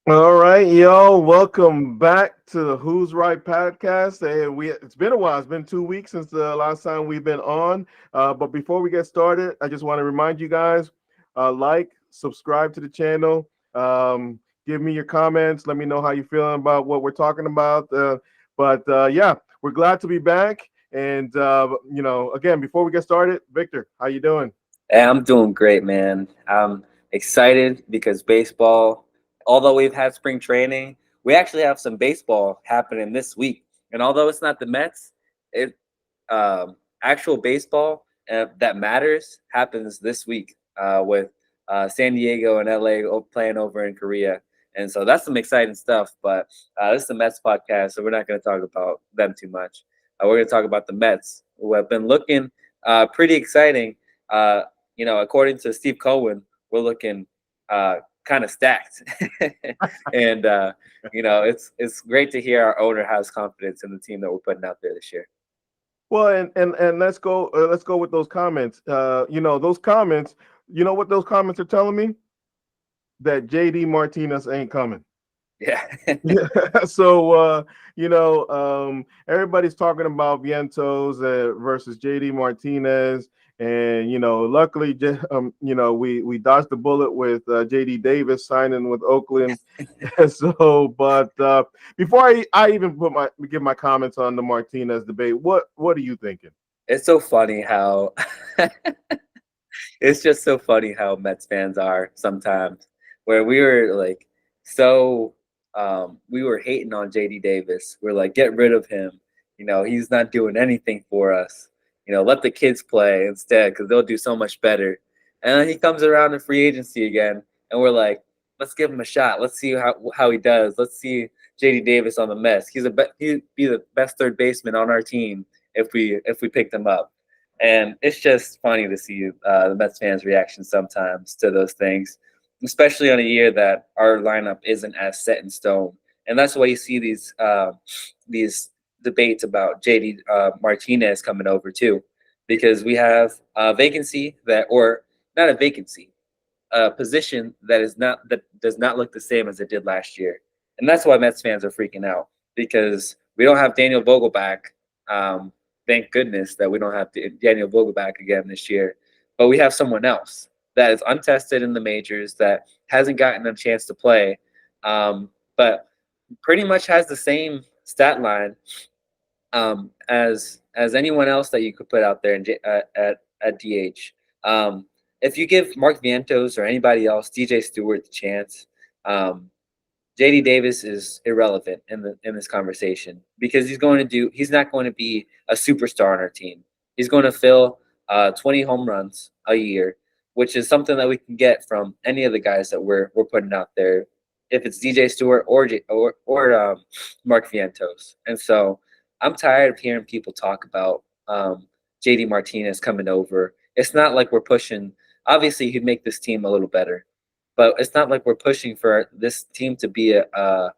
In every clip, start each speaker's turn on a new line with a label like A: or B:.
A: All right, yo, welcome back to the Who's Right podcast. And it's been a while. It's been 2 weeks since the last time we've been on. But before we get started, I just want to remind you guys, subscribe to the channel, give me your comments, let me know how you're feeling about what we're talking about. Yeah, we're glad to be back. And again, before we get started, Victor, how you doing?
B: Hey, I'm doing great, man. I'm excited because baseball, although we've had spring training, we actually have some baseball happening this week. And although it's not the Mets, it actual baseball that matters happens this week with San Diego and LA playing over in Korea. And so that's some exciting stuff. But this is the Mets podcast, so we're not going to talk about them too much. We're going to talk about the Mets, who have been looking pretty exciting. Uh, according to Steve Cohen, we're looking kind of stacked, and it's great to hear our owner has confidence in the team that we're putting out there this year.
A: Well, and let's go with those comments. Those comments. You know what those comments are telling me? That JD Martinez ain't coming.
B: Yeah.
A: Yeah. So everybody's talking about Vientos versus JD Martinez, and luckily, we dodged the bullet with JD Davis signing with Oakland. Before I even give my comments on the Martinez debate, what are you thinking?
B: It's so funny how it's just so funny how Mets fans are sometimes. Where we were like so we were hating on JD Davis. We're like, get rid of him. He's not doing anything for us. Let the kids play instead because they'll do so much better. And then he comes around in free agency again, and we're like, let's give him a shot. Let's see how he does. Let's see JD Davis on the Mets. He'd be the best third baseman on our team if we picked him up. And it's just funny to see the Mets fans' reaction sometimes to those things, especially on a year that our lineup isn't as set in stone. And that's why you see these debates about JD Martinez coming over too, because we have a vacancy or not a vacancy, a position that does not look the same as it did last year, and that's why Mets fans are freaking out because we don't have Daniel Vogelback. Thank goodness that we don't have Daniel Vogelback again this year, but we have someone else that is untested in the majors that hasn't gotten a chance to play, but pretty much has the same stat line as anyone else that you could put out there at DH. If you give Mark Vientos or anybody else, DJ Stewart, the chance, um, JD Davis is irrelevant in this conversation because he's not going to be a superstar on our team. He's going to fill 20 home runs a year, which is something that we can get from any of the guys that we're putting out there, if it's DJ Stewart or Mark Vientos. And so I'm tired of hearing people talk about JD Martinez coming over. It's not like we're pushing. Obviously, he'd make this team a little better, but it's not like we're pushing for this team to be a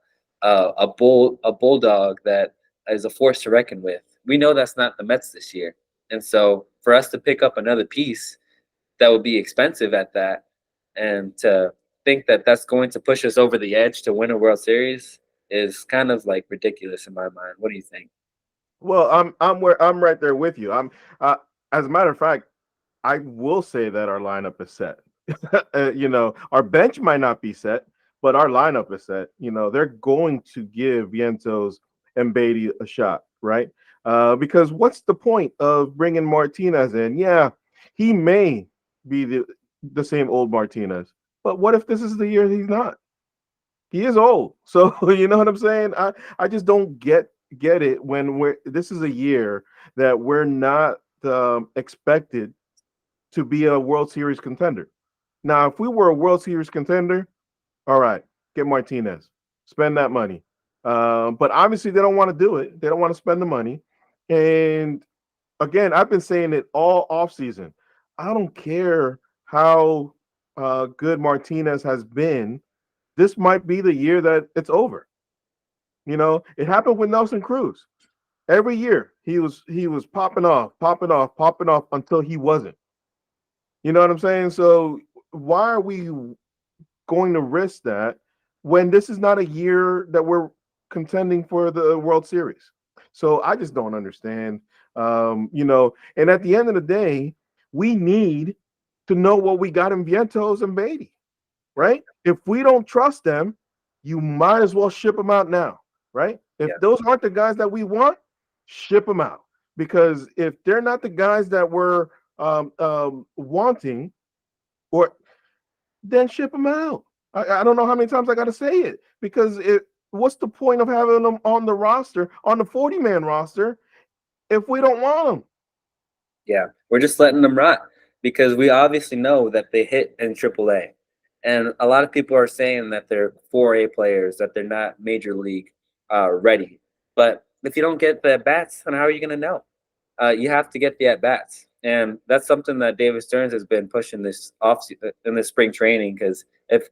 B: bulldog that is a force to reckon with. We know that's not the Mets this year, and so for us to pick up another piece that would be expensive at that, and to think that that's going to push us over the edge to win a World Series is kind of like ridiculous in my mind. What do you think?
A: Well, I'm right there with you. Uh, as a matter of fact, I will say that our lineup is set. Our bench might not be set, but our lineup is set. They're going to give Vientos and Beatty a shot, right? Because what's the point of bringing Martinez in? Yeah, he may be the same old Martinez, but what if this is the year he's not? He is old, so you know what I'm saying. I just don't get it when this is a year that we're not expected to be a World Series contender. Now, if we were a World Series contender, all right, get Martinez, spend that money. But obviously, they don't want to do it. They don't want to spend the money. And again, I've been saying it all offseason. I don't care how good Martinez has been. This might be the year that it's over. It happened with Nelson Cruz. Every year he was popping off, popping off, popping off until he wasn't. You know what I'm saying? So why are we going to risk that when this is not a year that we're contending for the World Series. So I just don't understand. And at the end of the day, we need to know what we got in Vientos and Beatty, right? If we don't trust them, you might as well ship them out now, right? If
B: Yeah.
A: those aren't the guys that we want, ship them out. Because if they're not the guys that we're wanting, or then ship them out. I don't know how many times I got to say it, because what's the point of having them on the roster, on the 40-man roster, if we don't want them?
B: Yeah, we're just letting them rot because we obviously know that they hit in AAA. And a lot of people are saying that they're 4A players, that they're not major league ready. But if you don't get the at bats, then how are you going to know? You have to get the at bats, and that's something that David Stearns has been pushing this in this spring training. Because if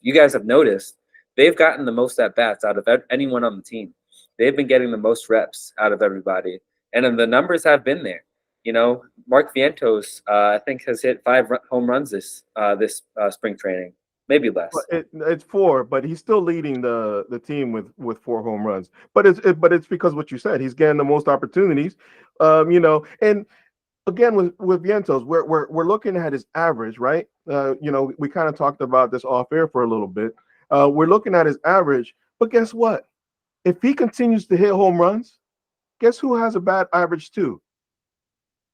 B: you guys have noticed, they've gotten the most at bats out of anyone on the team. They've been getting the most reps out of everybody, and then the numbers have been there. Mark Vientos, I think, has hit 5 home runs this spring training, maybe less.
A: It's 4, but he's still leading the team with 4 home runs. But it's because what you said, he's getting the most opportunities. And again with Vientos, we're looking at his average, right? We kind of talked about this off air for a little bit. We're looking at his average, but guess what? If he continues to hit home runs, guess who has a bad average too?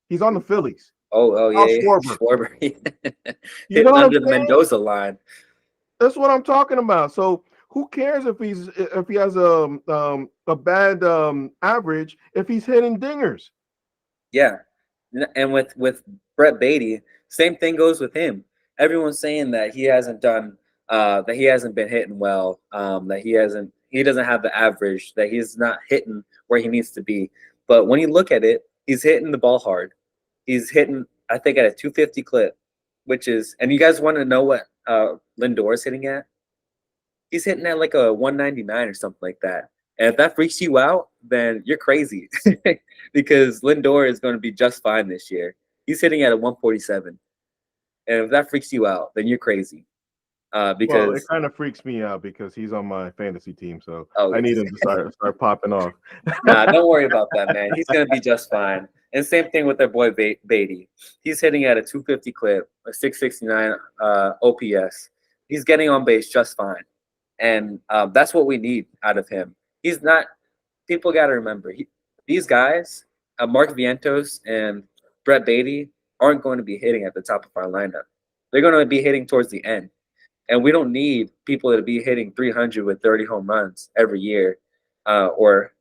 A: He's on the Phillies.
B: Oh
A: Kyle
B: yeah,
A: Schwarber.
B: Schwarber
A: You know
B: hitting
A: what I'm
B: under the
A: saying?
B: Mendoza line.
A: That's what I'm talking about. So who cares if he has a bad average if he's hitting dingers?
B: Yeah, and with Brett Beatty, same thing goes with him. Everyone's saying that he hasn't been hitting well, that he doesn't have the average, that he's not hitting where he needs to be. But when you look at it, he's hitting the ball hard. He's hitting, I think, at a 250 clip, which is, and you guys want to know what Lindor is hitting at? He's hitting at like a 199 or something like that. And if that freaks you out, then you're crazy because Lindor is going to be just fine this year. He's hitting at a 147. And if that freaks you out, then you're crazy.
A: Well, it
B: Because,
A: kind of freaks me out because he's on my fantasy team, so
B: oh,
A: I need him to start popping off.
B: nah, don't worry about that, man. He's going to be just fine. And same thing with their boy Beatty. He's hitting at a 250 clip, a 669 OPS. He's getting on base just fine. And that's what we need out of him. He's not. People got to remember these guys, Mark Vientos and Brett Beatty, aren't going to be hitting at the top of our lineup. They're going to be hitting towards the end, and we don't need people to be hitting 300 with 30 home runs every year, or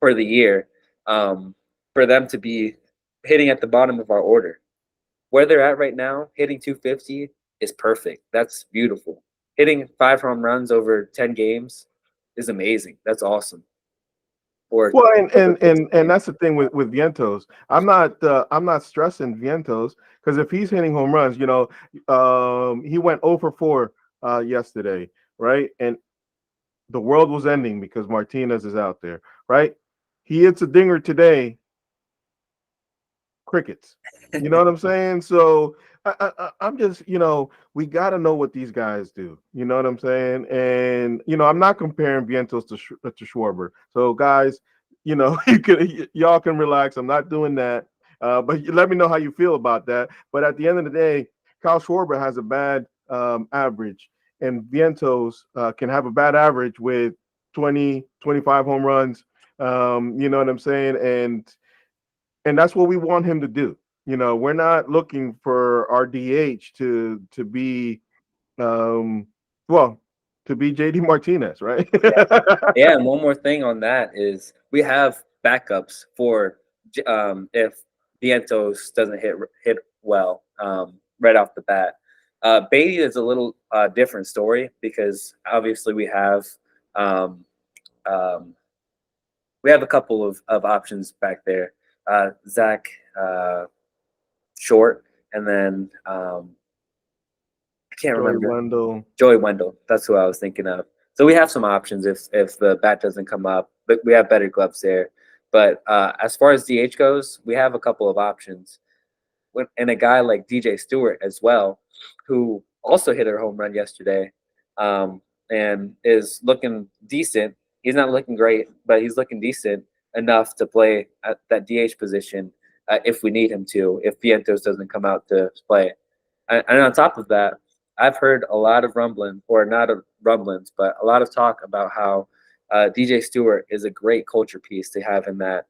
B: for the year, for them to be hitting at the bottom of our order. Where they're at right now, hitting 250 is perfect. That's beautiful. Hitting 5 home runs over 10 games is amazing. That's awesome. For
A: Well, and
B: over
A: and
B: 50
A: and, and
B: games.
A: that's the thing with Vientos. I'm not stressing Vientos because if he's hitting home runs, he went 0 for 4 yesterday, right? And the world was ending because Martinez is out there, right? He hits a dinger today, crickets. You know what I'm saying? So I'm just, we got to know what these guys do. You know what I'm saying? And I'm not comparing Vientos to Schwarber. So guys, y'all can relax. I'm not doing that. But let me know how you feel about that. But at the end of the day, Kyle Schwarber has a bad average, and Vientos can have a bad average with 20, 25 home runs. You know what I'm saying? And that's what we want him to do. We're not looking for our DH to be well, to be JD Martinez, right?
B: Yeah. Yeah, and one more thing on that is we have backups for if Vientos doesn't hit well right off the bat. Beatty is a little different story because obviously um, um, we have a couple of options back there. Zach Short, and then I can't
A: Joey
B: remember.
A: Wendell.
B: Joey Wendell. That's who I was thinking of. So we have some options if the bat doesn't come up, but we have better gloves there. But as far as DH goes, we have a couple of options, and a guy like DJ Stewart as well, who also hit a home run yesterday. and is looking decent. He's not looking great, but he's looking decent enough to play at that DH position if we need him to, if Vientos doesn't come out to play. And on top of that, I've heard a lot of rumbling, or not of rumblings, but a lot of talk about how DJ Stewart is a great culture piece to have in that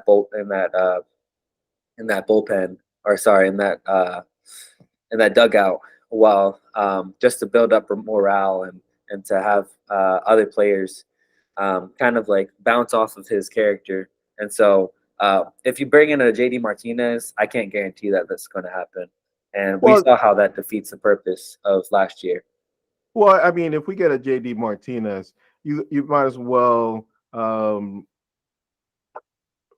B: bolt in that bullpen, or sorry, in that dugout, while just to build up morale and to have other players kind of like bounce off of his character. And so if you bring in a JD Martinez, I can't guarantee that that's going to happen. And we
A: Well,
B: saw how that defeats the purpose of last year.
A: well, I mean, if we get a JD Martinez, you might as well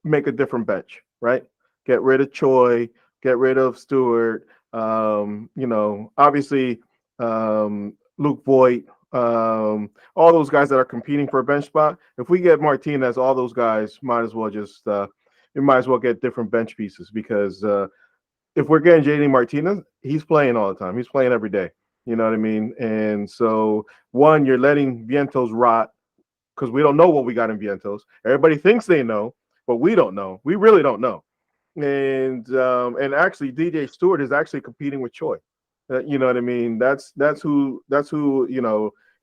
A: make a different bench, right? Get rid of Choi, get rid of Stewart. Obviously, Luke Voigt, all those guys that are competing for a bench spot. If we get Martinez, all those guys might as well just you might as well get different bench pieces because if we're getting JD Martinez, he's playing all the time. He's playing every day. You know what I mean? And so, one, you're letting Vientos rot because we don't know what we got in Vientos. Everybody thinks they know, but we don't know. We really don't know. And actually, DJ Stewart is actually competing with Choi. You know what I mean? That's who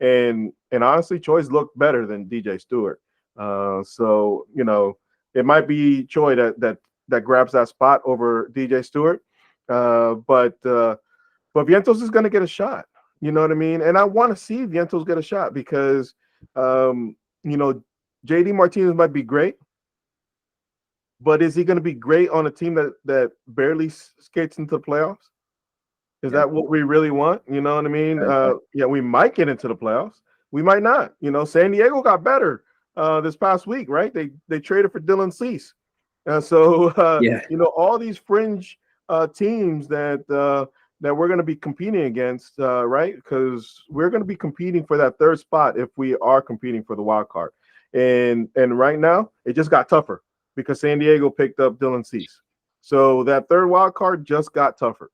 A: And honestly, Choi's looked better than DJ Stewart. So it might be Choi that grabs that spot over DJ Stewart. But Vientos is going to get a shot. You know what I mean? And I want to see Vientos get a shot because, you know, JD Martinez might be great, but is he going to be great on a team that barely skates into the playoffs? Is
B: Yeah.
A: that what we really want? You know what I mean? Yeah, we might get into the playoffs. We might not. San Diego got better this past week, right? They traded for Dylan Cease.
B: Yeah.
A: All these fringe teams that we're going to be competing against, right? Because we're going to be competing for that third spot if we are competing for the wild card. And right now, it just got tougher because San Diego picked up Dylan Cease. So that third wild card just got tougher.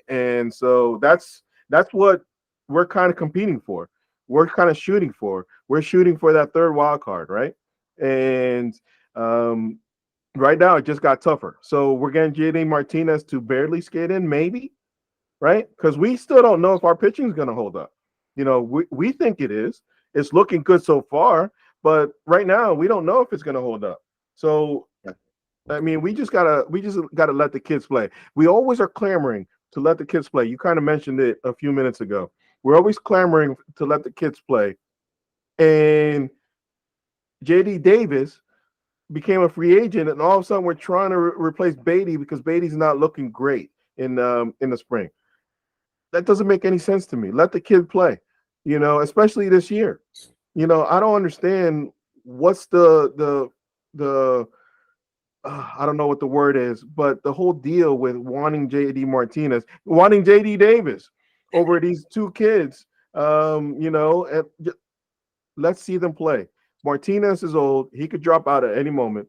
A: And so that's what we're kind of competing for. We're kind of shooting for. We're shooting for that third wild card, right? And right now it just got tougher. So we're getting JD Martinez to barely skate in, maybe, right? Because we still don't know if our pitching is going to hold up. We think it is. It's looking good so far, but right now we don't know if it's going to hold up. So I mean, we just gotta let the kids play. We always are clamoring to let the kids play. You kind of mentioned it a few minutes ago. We're always clamoring to let the kids play. And JD Davis became a free agent, and all of a sudden we're trying to replace Beatty because Beatty's not looking great in the spring. That doesn't make any sense to me. Let the kid play, especially this year. I don't understand what's the I don't know what the word is, but the whole deal with wanting JD Davis over these two kids, let's see them play. Martinez is old; he could drop out at any moment.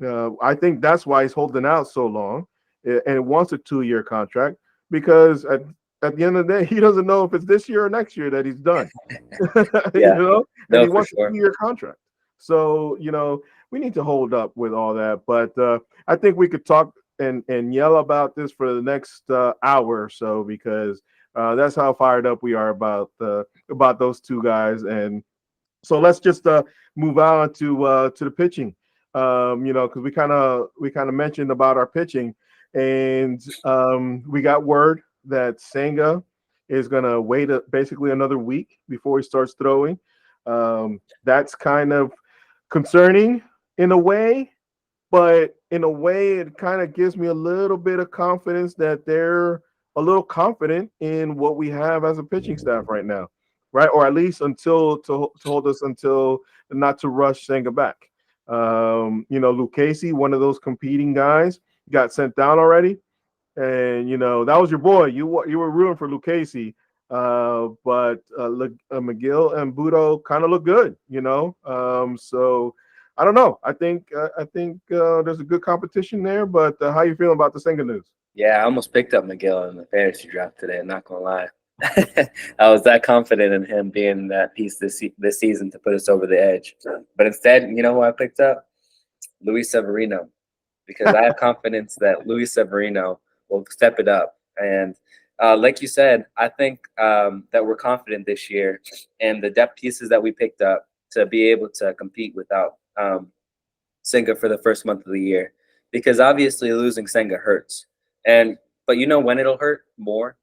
A: I think that's why he's holding out so long and wants a 2-year contract because at the end of the day, he doesn't know if it's this year or next year that he's done.
B: Yeah.
A: And
B: No,
A: he
B: for
A: wants
B: sure.
A: a 2-year contract. So we need to hold up with all that. But I think we could talk and yell about this for the next hour or so because that's how fired up we are about those two guys. And so let's just move on to the pitching. Because we kind of mentioned about our pitching, and we got word that Senga is gonna wait basically another week before he starts throwing. That's kind of concerning in a way, but in a way, it kind of gives me a little bit of confidence that they're a little confident in what we have as a pitching staff right now, right? Or at least until to hold us until not to rush Senga back. Lucchesi, one of those competing guys, got sent down already, and that was your boy. You were rooting for Lucchesi, but McGill and Budo kind of look good, So I don't know. I think there's a good competition there, but how you feeling about the Senga news?
B: Yeah, I almost picked up Miguel in the fantasy draft today. I'm not gonna lie. I was that confident in him being that piece this season to put us over the edge. But instead, you know who I picked up? Luis Severino, because I have confidence that Luis Severino will step it up. And like you said, I think that we're confident this year and the depth pieces that we picked up to be able to compete without Senga for the first month of the year. Because obviously losing Senga hurts. And but you know when it'll hurt more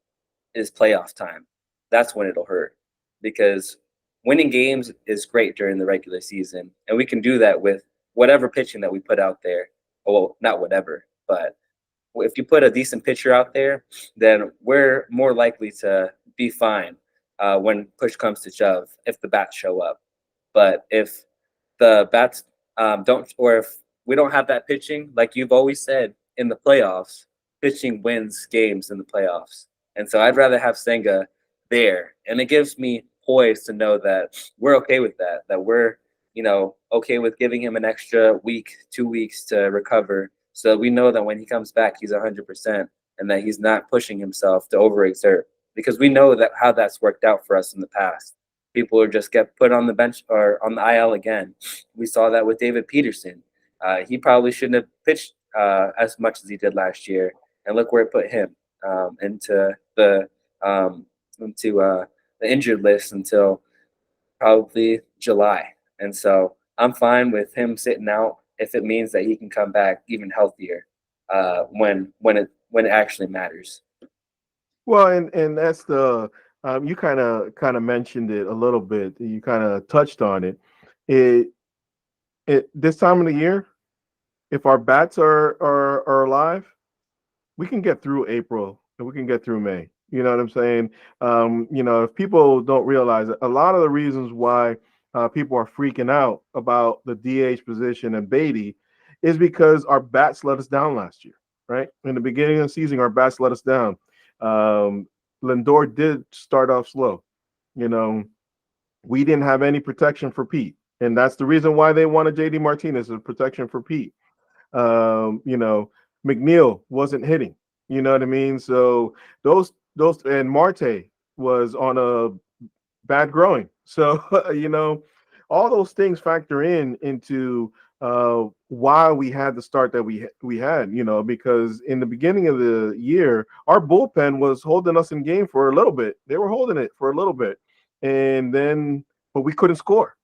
B: is playoff time. That's when it'll hurt because winning games is great during the regular season, and we can do that with whatever pitching that we put out there. Well, not whatever, but if you put a decent pitcher out there, then we're more likely to be fine when push comes to shove if the bats show up. But if the bats don't, or if we don't have that pitching, like you've always said in the playoffs, pitching wins games in the playoffs. And so I'd rather have Senga there. And it gives me poise to know that we're okay with that, that we're, okay with giving him an extra week, 2 weeks to recover. So we know that when he comes back, he's 100% and that he's not pushing himself to overexert because we know that how that's worked out for us in the past. People are just get put on the bench or on the IL again. We saw that with David Peterson. He probably shouldn't have pitched as much as he did last year, and look where it put him into um, the injured list until probably July. And so I'm fine with him sitting out if it means that he can come back even healthier when it actually matters.
A: Well, and that's the you kind of mentioned it a little bit. You kind of touched on it. It it this time of the year, if our bats are alive, we can get through April and we can get through May. You know what I'm saying? If people don't realize it, a lot of the reasons why people are freaking out about the DH position and Beatty is because our bats let us down last year, right? In the beginning of the season, our bats let us down. Um, Lindor did start off slow. You know, we didn't have any protection for Pete. And that's the reason why they wanted JD Martinez as protection for Pete. You know, McNeil wasn't hitting. You know what I mean? So those and Marte was on a bad growing. So all those things factor into why we had the start that we had. Because in the beginning of the year, our bullpen was holding us in game for a little bit. They were holding it for a little bit, and then but we couldn't score.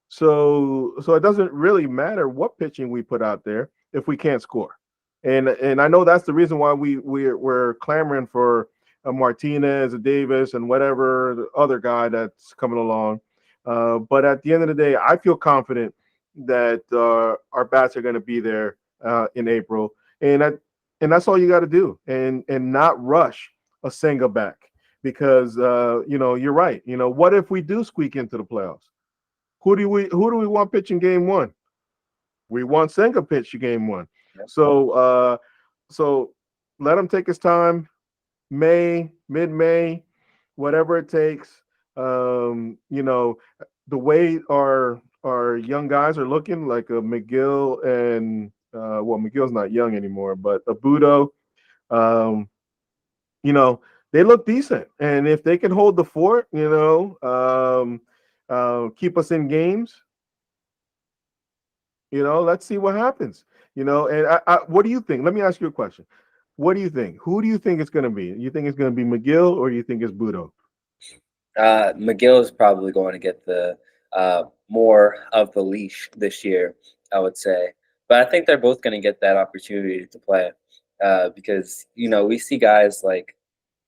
A: So it doesn't really matter what pitching we put out there if we can't score. And I know that's the reason why we're clamoring for a Martinez, a Davis, and whatever the other guy that's coming along. But at the end of the day, I feel confident that our bats are going to be there in April, and that's all you got to do, and not rush a Senga back because you're right. What if we do squeak into the playoffs? Who do we want pitching game one? We want Senga pitch game one.
B: Yep.
A: So let him take his time. Mid-May, whatever it takes. The way our young guys are looking, like a McGill and McGill's not young anymore, but a Budo, um, you know, they look decent. And if they can hold the fort, keep us in games, let's see what happens. And what do you think? Let me ask you a question. What do you think? Who do you think it's going to be? You think it's going to be McGill or do you think it's Budo?
B: McGill is probably going to get the more of the leash this year, I would say. But I think they're both going to get that opportunity to play because we see guys like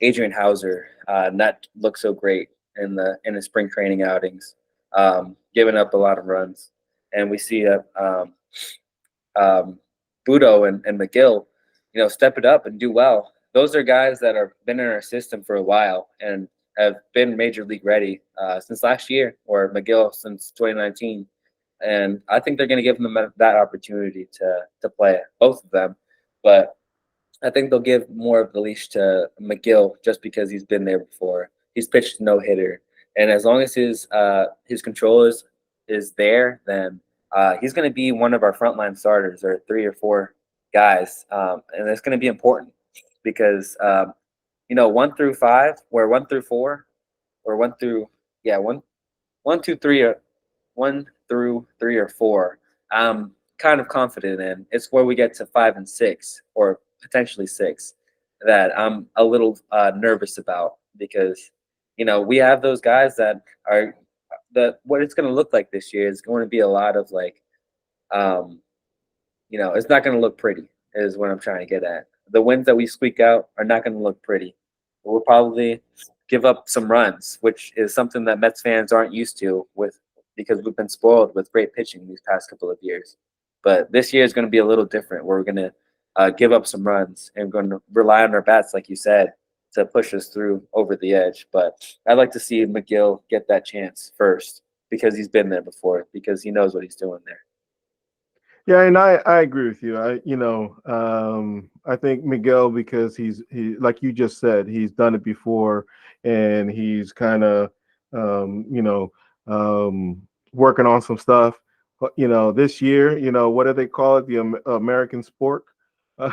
B: Adrian Hauser not look so great in the spring training outings, giving up a lot of runs, and we see um, Budo and McGill, step it up and do well. Those are guys that have been in our system for a while and have been major league ready since last year, or McGill since 2019. And I think they're going to give them that opportunity to play, both of them. But I think they'll give more of the leash to McGill just because he's been there before. He's pitched no hitter, and as long as his control is there, then he's going to be one of our frontline starters, or 3 or 4 guys, and it's going to be important because one through five, or one through four, or one through yeah one, two, three, or one through three or four. I'm kind of confident in. It's where we get to five and six, or potentially six, that I'm a little nervous about, because we have those guys that are that what it's going to look like this year is going to be a lot of like um, it's not going to look pretty, is what I'm trying to get at. The wins that we squeak out are not going to look pretty. We'll probably give up some runs, which is something that Mets fans aren't used to, because we've been spoiled with great pitching these past couple of years. But this year is going to be a little different. Where we're going to give up some runs and going to rely on our bats, like you said, to push us through over the edge. But I'd like to see McGill get that chance first, because he's been there before, because he knows what he's doing there.
A: Yeah, and I agree with you. I think Miguel, because he like you just said, he's done it before, and he's kind of working on some stuff. But this year, what do they call it? The American sport.
B: Yeah,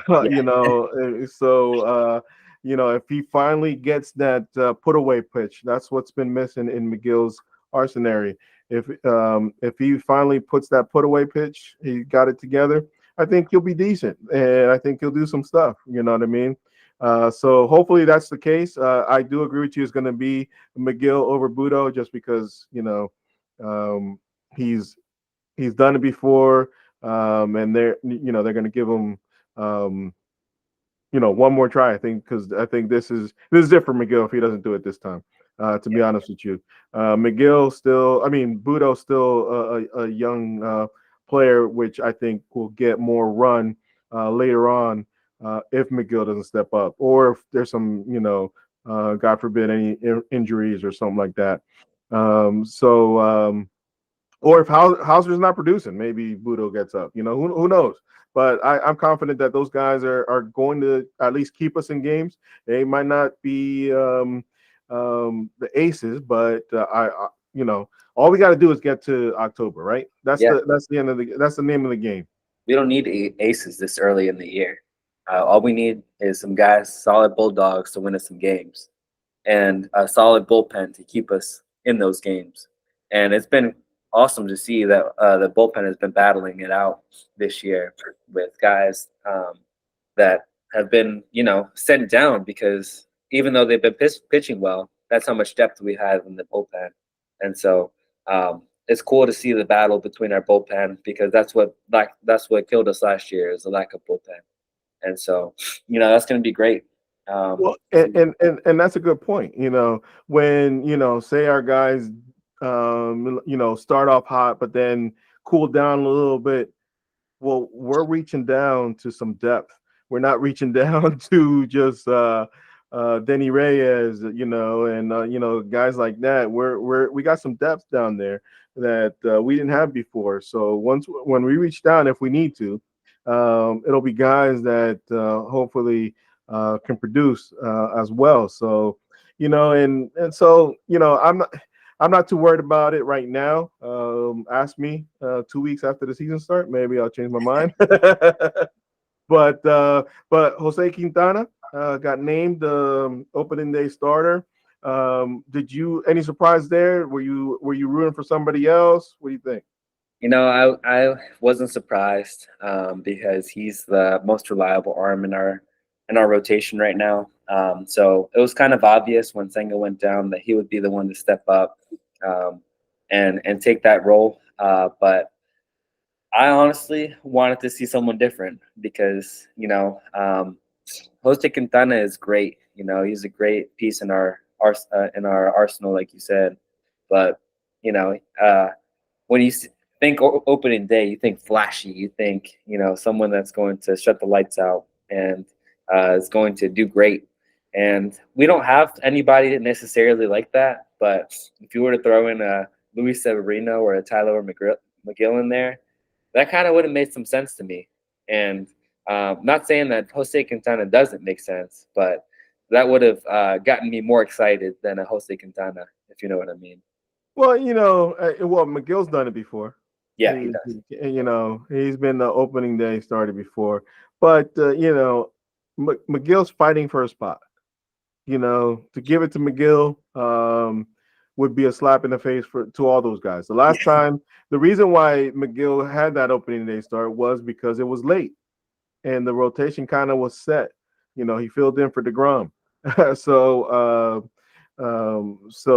A: If he finally gets that put away pitch, that's what's been missing in McGill's arsenal. If he finally puts that put away pitch, he got it together. I think he'll be decent, and I think he'll do some stuff. You know what I mean? So hopefully that's the case. I do agree with you. It's going to be McGill over Budo, just because um, he's done it before, and they're going to give him um, one more try. I think, because I think this is it for McGill if he doesn't do it this time. To be honest with you, McGill still, I mean, Budo's still a young player, which I think will get more run later on if McGill doesn't step up, or if there's some, God forbid, any injuries or something like that. Or if Hauser's not producing, maybe Budo gets up. Who knows? But I'm confident that those guys are going to at least keep us in games. They might not be the aces, but all we got to do is get to October, right? That's
B: yeah.
A: the name of the game.
B: We don't need aces this early in the year. All we need is some guys, solid bulldogs, to win us some games, and a solid bullpen to keep us in those games. And it's been awesome to see that the bullpen has been battling it out this year with guys that have been, sent down, because even though they've been pitching well, that's how much depth we have in the bullpen. And so it's cool to see the battle between our bullpen, because that's what killed us last year, is the lack of bullpen. And so, that's going to be great.
A: Well,
B: To see.
A: and that's a good point. When say our guys, start off hot, but then cool down a little bit. Well, we're reaching down to some depth. We're not reaching down to just Denny Reyes, and guys like that. We got some depth down there that we didn't have before. So when we reach down, if we need to, it'll be guys that hopefully can produce as well. So and so I'm not too worried about it right now. Ask me 2 weeks after the season start. Maybe I'll change my mind. But Jose Quintana got named opening day starter. Did you any surprise there? Were you rooting for somebody else? What do you think?
B: I wasn't surprised, because he's the most reliable arm in our rotation right now. So it was kind of obvious when Senga went down that he would be the one to step up, and take that role. But I honestly wanted to see someone different, because Jose Quintana is great. He's a great piece in our arsenal, like you said. But you know, uh, when you think opening day, you think flashy. You think someone that's going to shut the lights out, and is going to do great. And we don't have anybody necessarily like that. But if you were to throw in a Luis Severino or a Tyler McGill in there, that kind of would have made some sense to me. And not saying that Jose Quintana doesn't make sense, but that would have gotten me more excited than a Jose Quintana, if you know what I mean.
A: Well, McGill's done it before.
B: Yeah, he does.
A: He's been the opening day started before, but McGill's fighting for a spot. to give it to McGill would be a slap in the face to all those guys. The last time, the reason why McGill had that opening day start was because it was late and the rotation kind of was set. He filled in for DeGrom. So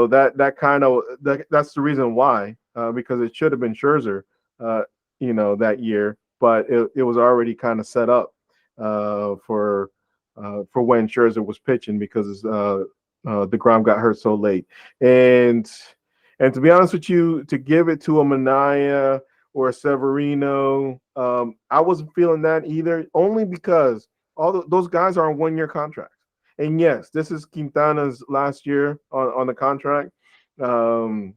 A: that kind of that's the reason why, because it should have been Scherzer, uh, that year, but it was already kind of set up for when Scherzer was pitching because DeGrom got hurt so late, and to be honest with you, to give it to a Mania or a Severino, I wasn't feeling that either, only because those guys are on 1 year contracts. And yes, this is Quintana's last year on the contract. Um,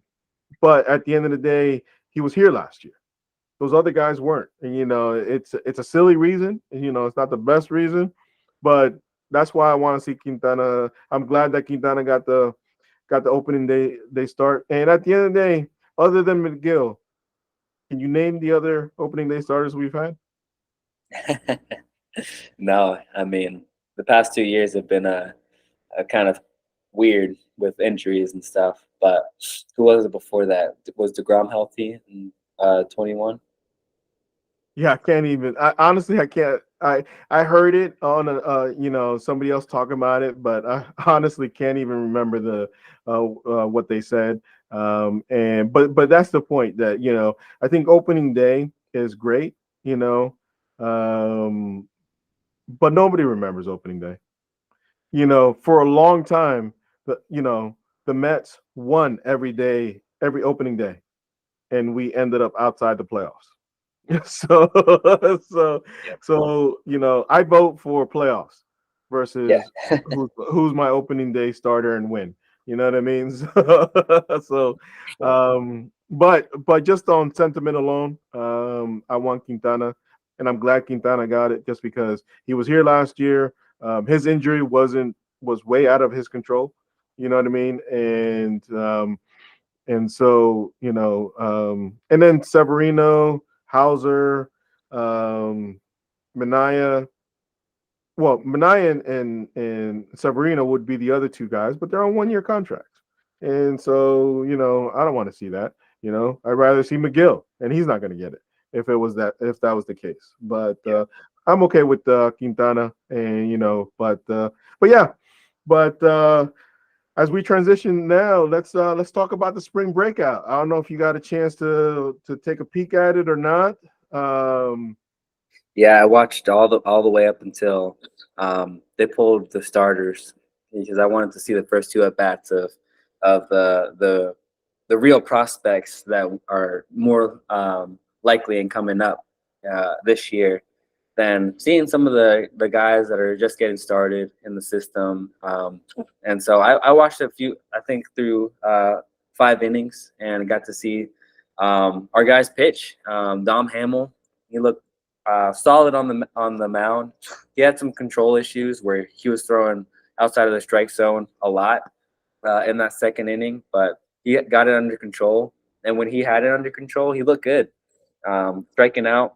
A: but at the end of the day, he was here last year. Those other guys weren't. And it's a silly reason. And, it's not the best reason, but that's why I want to see Quintana. I'm glad that Quintana got the opening day start. And at the end of the day, other than McGill, can you name the other opening day starters we've had?
B: No, I mean the past 2 years have been a kind of weird with injuries and stuff. But who was it before that? Was DeGrom healthy in 21?
A: Yeah, I can't even. I honestly, I can't. I heard it on somebody else talking about it, but I honestly can't even remember what they said. And but that's the point that I think opening day is great, you know, um, but nobody remembers opening day. For a long time, the Mets won every day, every opening day, and we ended up outside the playoffs. So, so,
B: Yep.
A: I vote for playoffs
B: Yeah.
A: versus who's my opening day starter and win. You know what I mean? So,
B: Sure.
A: but just on sentiment alone, I want Quintana, and I'm glad Quintana got it just because he was here last year. His injury was way out of his control. You know what I mean? And so, and then Severino, Hauser, um, Minaya. Well, Minaya and Severino would be the other two guys, but they're on 1 year contracts. And so, I don't want to see that. I'd rather see McGill, and he's not going to get it if that was the case. But I'm okay with Quintana, and but yeah, but as we transition now, let's talk about the spring breakout. I don't know if you got a chance to take a peek at it or not. Um,
B: Yeah, I watched all the way up until they pulled the starters because I wanted to see the first two at bats of the real prospects that are more likely and coming up this year than seeing some of the guys that are just getting started in the system. And so I watched a few, I think through 5 innings, and got to see our guys pitch. Dom Hamill, he looked solid on the mound. He had some control issues where he was throwing outside of the strike zone a lot in that second inning, but he got it under control. And when he had it under control, he looked good, striking out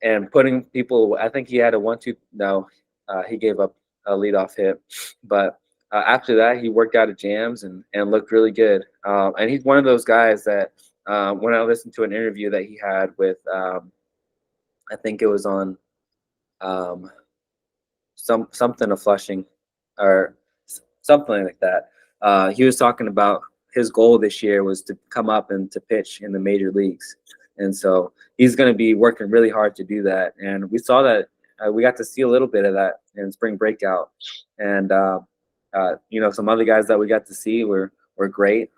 B: and putting people. I think he had a 1-2. No, he gave up a leadoff hit, but after that, he worked out of jams and looked really good. And he's one of those guys that when I listened to an interview that he had with, I think it was on um, something of Flushing or something like that. He was talking about his goal this year was to come up and to pitch in the major leagues, and so he's going to be working really hard to do that. And we saw that we got to see a little bit of that in spring breakout, and some other guys that we got to see were great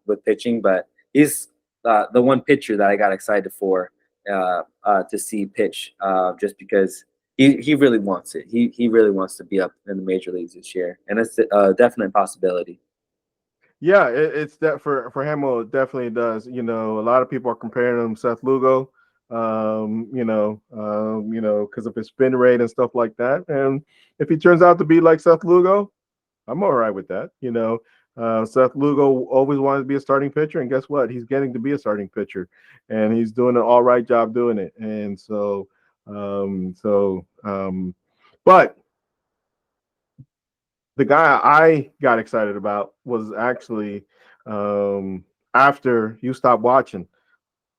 B: with pitching, but he's the one pitcher that I got excited for to see pitch just because he really wants it. He really wants to be up in the major leagues this year, and it's a definite possibility.
A: yeah, it's that for Hamill, it definitely does. A lot of people are comparing him to Seth Lugo, because of his spin rate and stuff like that. And if he turns out to be like Seth Lugo, I'm all right with that. Seth Lugo always wanted to be a starting pitcher, and guess what? He's getting to be a starting pitcher, and he's doing an all right job doing it. And so, but The guy I got excited about was actually um, after you stopped watching,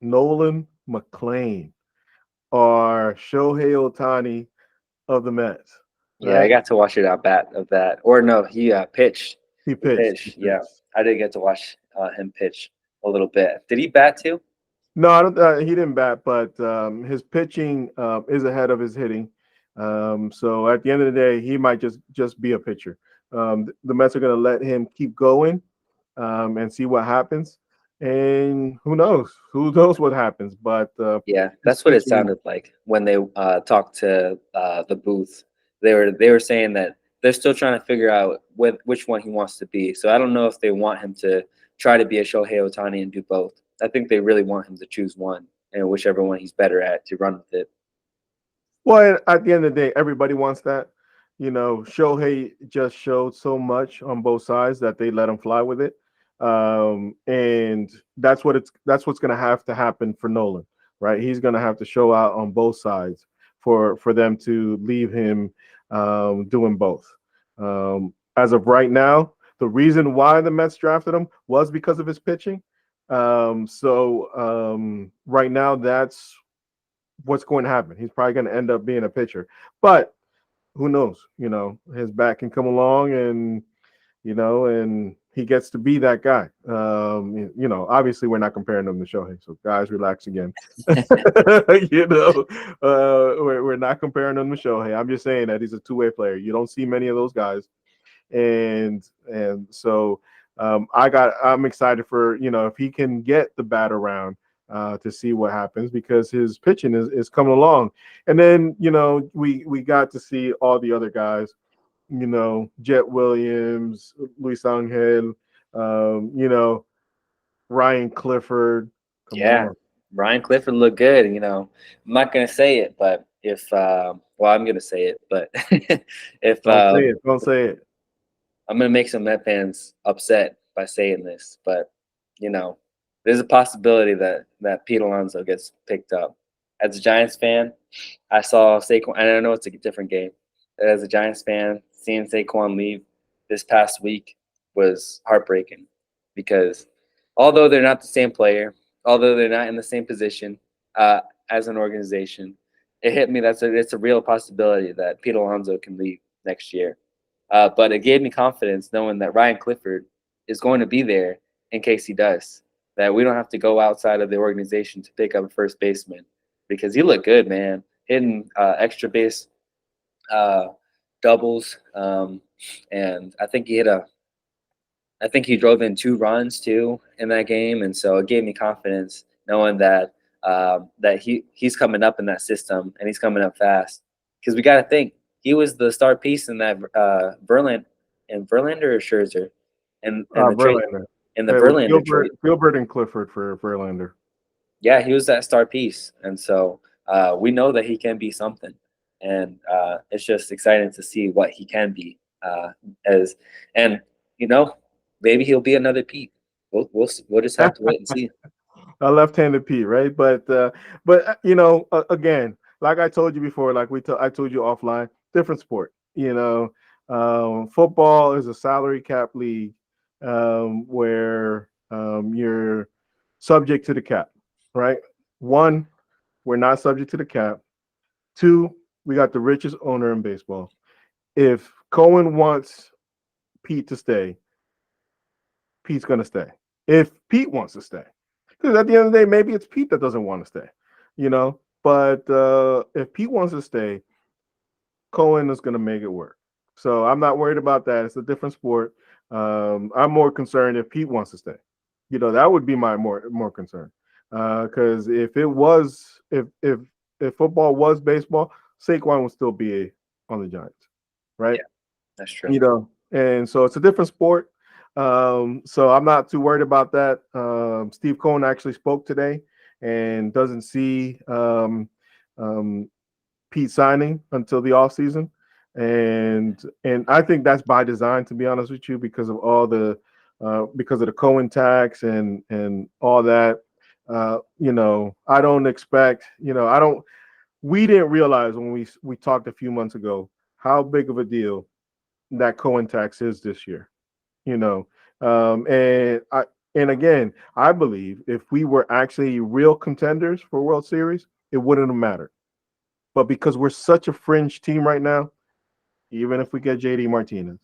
A: Nolan McLean or Shohei Otani of the Mets,
B: Yeah, I
A: right?
B: got to watch it at bat of that. Or no, he pitched.
A: He
B: He
A: pitched. He
B: pitched. Yeah,
A: pitched.
B: I did get to watch him pitch a little bit. Did he bat too?
A: No, I don't, he didn't bat, but his pitching is ahead of his hitting. So at the end of the day, he might just be a pitcher. The Mets are going to let him keep going and see what happens. And who knows? Who knows what happens? But
B: Yeah,
A: his
B: that's what it
A: pitching.
B: sounded like when they talked to the booth. They were saying that they're still trying to figure out which one he wants to be. So I don't know if they want him to try to be a Shohei Otani and do both. I think they really want him to choose one and whichever one he's better at to run with it.
A: Well, at the end of the day, everybody wants that. Shohei just showed so much on both sides that they let him fly with it, and that's what's going to happen for Nolan, right? He's going to have to show out on both sides for them to leave him doing both. As of right now, the reason why the Mets drafted him was because of his pitching. Right now, that's what's going to happen. He's probably going to end up being a pitcher, but who knows? His back can come along, and and he gets to be that guy. Obviously, we're not comparing him to Shohei, so guys, relax again. We're not comparing him to Shohei. I'm just saying that he's a two-way player. You don't see many of those guys, and so I'm excited for if he can get the bat around to see what happens because his pitching is coming along, and then we got to see all the other guys, Jet Williams, Luis Angel, Ryan Clifford. Come
B: Yeah,
A: on,
B: Ryan Clifford looked good. I'm not gonna say it, but if well, I'm gonna say it, but if
A: don't say it, don't say it.
B: I'm gonna make some Met fans upset by saying this, but you know, there's a possibility that Pete Alonso gets picked up. As a Giants fan, I saw Saquon, and I know it's a different game. As a Giants fan, seeing Saquon leave this past week was heartbreaking because although they're not the same player, although they're not in the same position as an organization, it hit me that it's a real possibility that Pete Alonso can leave next year. But it gave me confidence knowing that Ryan Clifford is going to be there in case he does. That we don't have to go outside of the organization to pick up a first baseman because he looked good, man, hitting extra base uh, doubles, and I think he drove in 2 runs too in that game, and so it gave me confidence knowing that he's coming up in that system and he's coming up fast. Because we got to think he was the star piece in that Verlander or Scherzer, and the trade
A: Verlander.
B: in the
A: It was
B: Verlander trade.
A: Gilbert and Clifford for Verlander.
B: Yeah, he was that star piece, and so we know that he can be something, and it's just exciting to see what he can be as, and you know, maybe he'll be another Pete. We'll just have to wait and see.
A: A left-handed P, right? Again, like I told you before, like I told you offline, different sport. Football is a salary cap league where you're subject to the cap, right? One, we're not subject to the cap. Two, we got the richest owner in baseball. If Cohen wants Pete to stay, Pete's gonna stay. If Pete wants to stay, because at the end of the day, maybe it's Pete that doesn't want to stay, But if Pete wants to stay, Cohen is gonna make it work. So I'm not worried about that. It's a different sport. I'm more concerned if Pete wants to stay. That would be my more concern. Because if football was baseball, Saquon would still be on the Giants, right?
B: Yeah, that's true.
A: And so it's a different sport. So I'm not too worried about that. Steve Cohen actually spoke today and doesn't see um, Pete signing until the offseason. And I think that's by design, to be honest with you, because of because of the Cohen tax and all that. I don't expect, I don't we didn't realize when we talked a few months ago how big of a deal that Cohen tax is this year. You know, and again, I believe if we were actually real contenders for World Series, it wouldn't have mattered. But because we're such a fringe team right now, even if we get JD Martinez,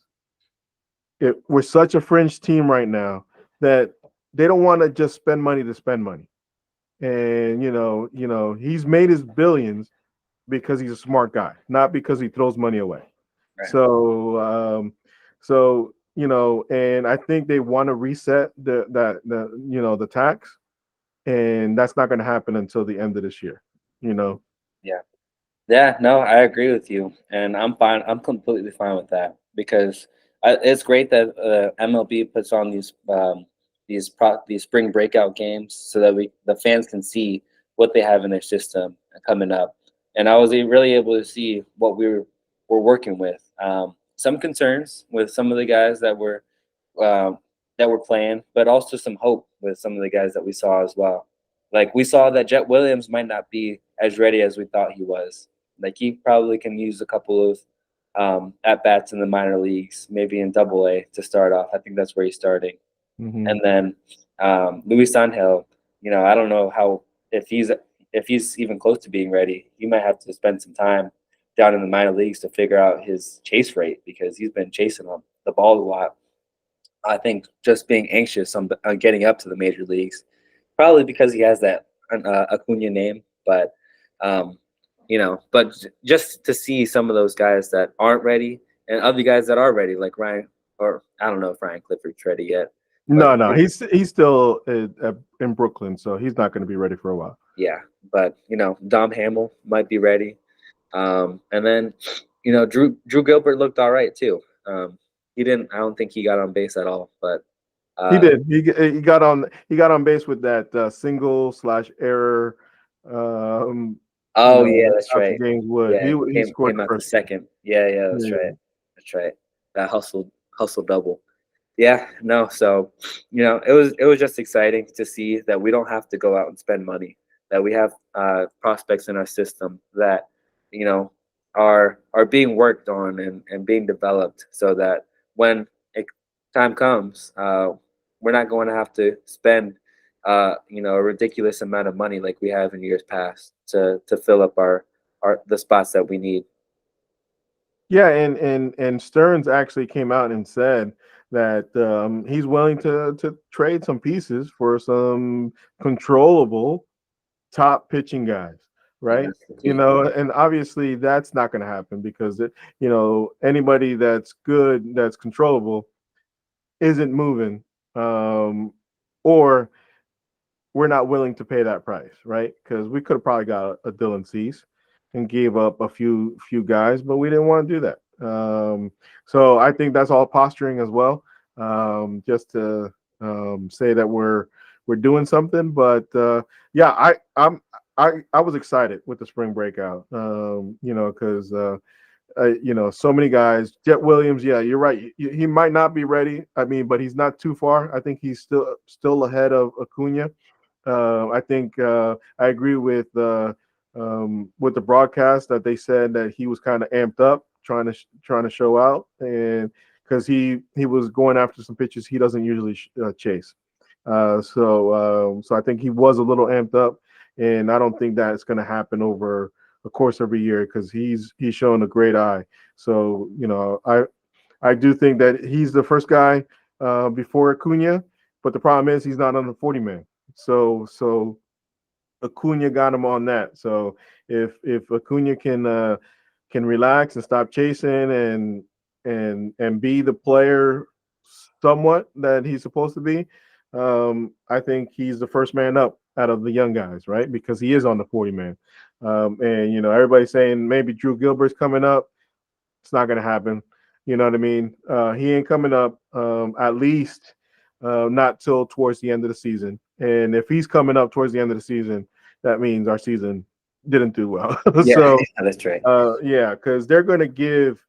A: we're such a fringe team right now that they don't want to just spend money to spend money. And he's made his billions because he's a smart guy, not because he throws money away.
B: Right.
A: So and I think they want to reset the tax, and that's not going to happen until the end of this year. You know.
B: Yeah. Yeah, no, I agree with you, and I'm fine. I'm completely fine with that because it's great that MLB puts on these spring breakout games so that the fans can see what they have in their system coming up. And I was really able to see what were working with. Some concerns with some of the guys um, that were playing, but also some hope with some of the guys that we saw as well. Like we saw that Jet Williams might not be as ready as we thought he was. Like he probably can use a couple of at bats in the minor leagues, maybe in Double A to start off. I think that's where he's starting.
A: Mm-hmm.
B: And then Luis Angel, I don't know how if he's even close to being ready. He might have to spend some time down in the minor leagues to figure out his chase rate because he's been chasing on the ball a lot. I think just being anxious on getting up to the major leagues, probably because he has that Acuna name. But um, just to see some of those guys that aren't ready and other guys that are ready, like Ryan, or I don't know if Ryan Clifford's ready yet, but
A: No, he's still in Brooklyn, so he's not going to be ready for a while.
B: yeah, but Dom Hamill might be ready, and then Drew Gilbert looked all right too. He didn't. I don't think he got on base at all, but
A: He
B: uh,
A: did. He got on base with that single slash error. Um,
B: oh yeah, that's
A: After
B: right.
A: James Wood,
B: Yeah, he
A: he scored
B: came
A: the
B: out the
A: first one.
B: second. Yeah, that's
A: Yeah.
B: right. That's right. That hustle double. Yeah, no. So, it was just exciting to see that we don't have to go out and spend money. That we have prospects in our system that you know are being worked on and being developed, so that when it, time comes, we're not going to have to spend a ridiculous amount of money like we have in years past to fill up our the spots that we need.
A: Yeah, and Stearns actually came out and said that he's willing to trade some pieces for some controllable top pitching guys,
B: And
A: right?
B: that's the key.
A: And obviously that's not going to happen because anybody that's good, that's controllable, isn't moving, or we're not willing to pay that price, right? Because we could have probably got a Dylan Cease and gave up a few guys, but we didn't want to do that. So I think that's all posturing as well, just to say that we're doing something. But yeah, I was excited with the spring breakout, because so many guys. Jet Williams, yeah, you're right. He might not be ready. I mean, but he's not too far. I think he's still ahead of Acuna. I think I agree with the broadcast that they said that he was kind of amped up, trying to show out, and because he was going after some pitches he doesn't usually chase. So I think he was a little amped up, and I don't think that it's going to happen over a course of a year because he's shown a great eye. So I do think that he's the first guy before Acuna, but the problem is he's not on the 40 man. So Acuna got him on that. So if Acuna can relax and stop chasing and be the player somewhat that he's supposed to be, I think he's the first man up out of the young guys, right? Because he is on the 40 man. And everybody's saying maybe Drew Gilbert's coming up. It's not gonna happen. You know what I mean? He ain't coming up at least not till towards the end of the season. And if he's coming up towards the end of the season, that means our season didn't do well.
B: Yeah,
A: So
B: that's right.
A: yeah, because they're going to give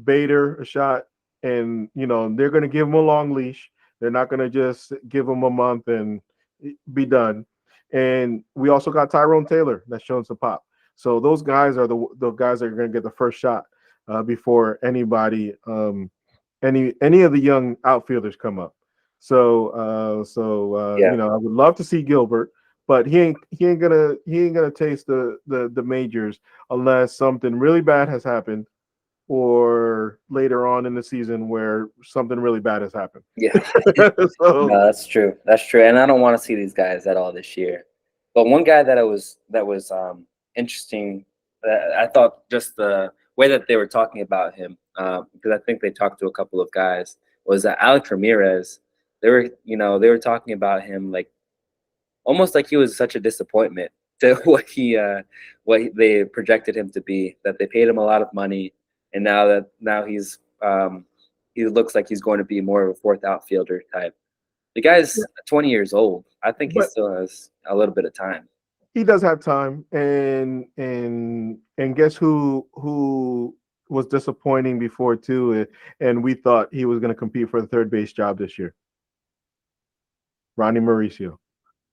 A: Bader a shot, and they're going to give him a long leash. They're not going to just give him a month and be done. And we also got Tyrone Taylor that's showing some pop. So those guys are the guys that are going to get the first shot. before any of the young outfielders come up.
B: Yeah.
A: I would love to see Gilbert, but he ain't gonna taste the majors unless something really bad has happened or later on in the season where something really bad has happened.
B: Yeah.
A: so
B: No, that's true. That's true. And I don't want to see these guys at all this year. But one guy that was interesting, I thought just the way that they were talking about him, because I think they talked to a couple of guys, was Alex Ramirez. They were talking about him like almost like he was such a disappointment to they projected him to be. That they paid him a lot of money, and now he looks like he's going to be more of a fourth outfielder type. The guy's 20 years old. I think he
A: but
B: still has a little bit of time.
A: he does have time, and guess who was disappointing before too, and we thought he was going to compete for the third base job this year. Ronnie Mauricio.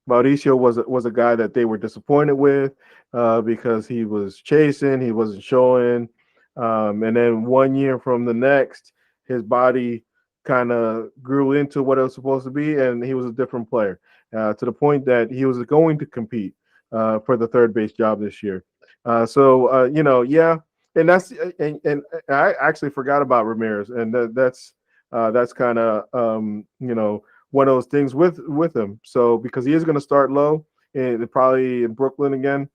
A: Mauricio was a guy that they were disappointed with because he was chasing, he wasn't showing, and then 1 year from the next, his body kind of grew into what it was supposed to be, and he was a different player to the point that he was going to compete for the third base job this year. Yeah, and and I actually forgot about Ramirez, and that's kind of one of those things with him. So because he is going to start low, and probably in Brooklyn again,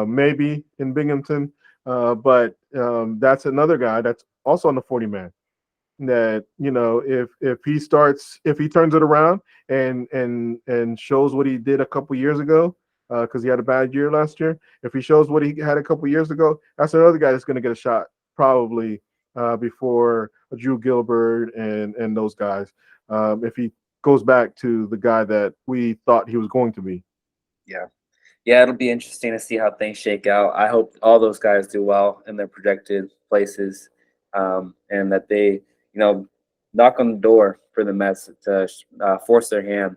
A: maybe in Binghamton, but that's another guy that's also on the 40 man. That if he turns it around and shows what he did a couple years ago, because he had a bad year last year. If he shows what he had a couple years ago, that's another guy that's going to get a shot probably before Drew Gilbert and those guys. If he goes back to the guy that we thought he was going to be.
B: Yeah. Yeah, it'll be interesting to see how things shake out. I hope all those guys do well in their projected places, and that they, knock on the door for the Mets to force their hand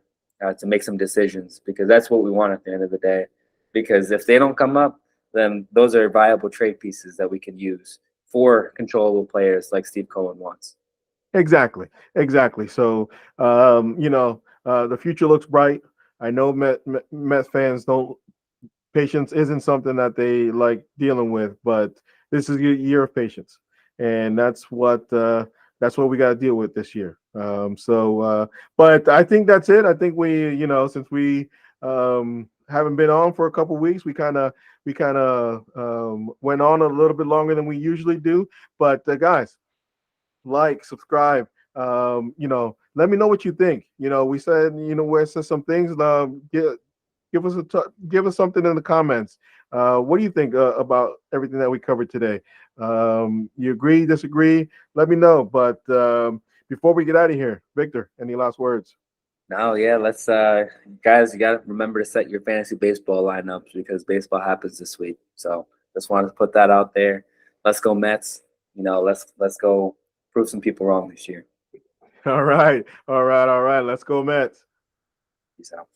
B: to make some decisions, because that's what we want at the end of the day. Because if they don't come up, then those are viable trade pieces that we can use for controllable players like Steve Cohen wants.
A: Exactly, exactly. So the future looks bright. I know Met fans don't patience isn't something that they like dealing with, but this is your year of patience, and that's what we got to deal with this year. But I think that's it. I think since we haven't been on for a couple weeks, we kind of went on a little bit longer than we usually do. But guys, like, subscribe. Let me know what you think. We said, where it says some things. Give us something in the comments. What do you think about everything that we covered today? You agree, disagree? Let me know. But before we get out of here, Victor, any last words?
B: Now, yeah, let's guys, you got to remember to set your fantasy baseball lineups because baseball happens this week. So just wanted to put that out there. Let's go Mets. Let's go prove some people wrong this year.
A: All right, all right, all right. Let's go, Mets.
B: Peace out.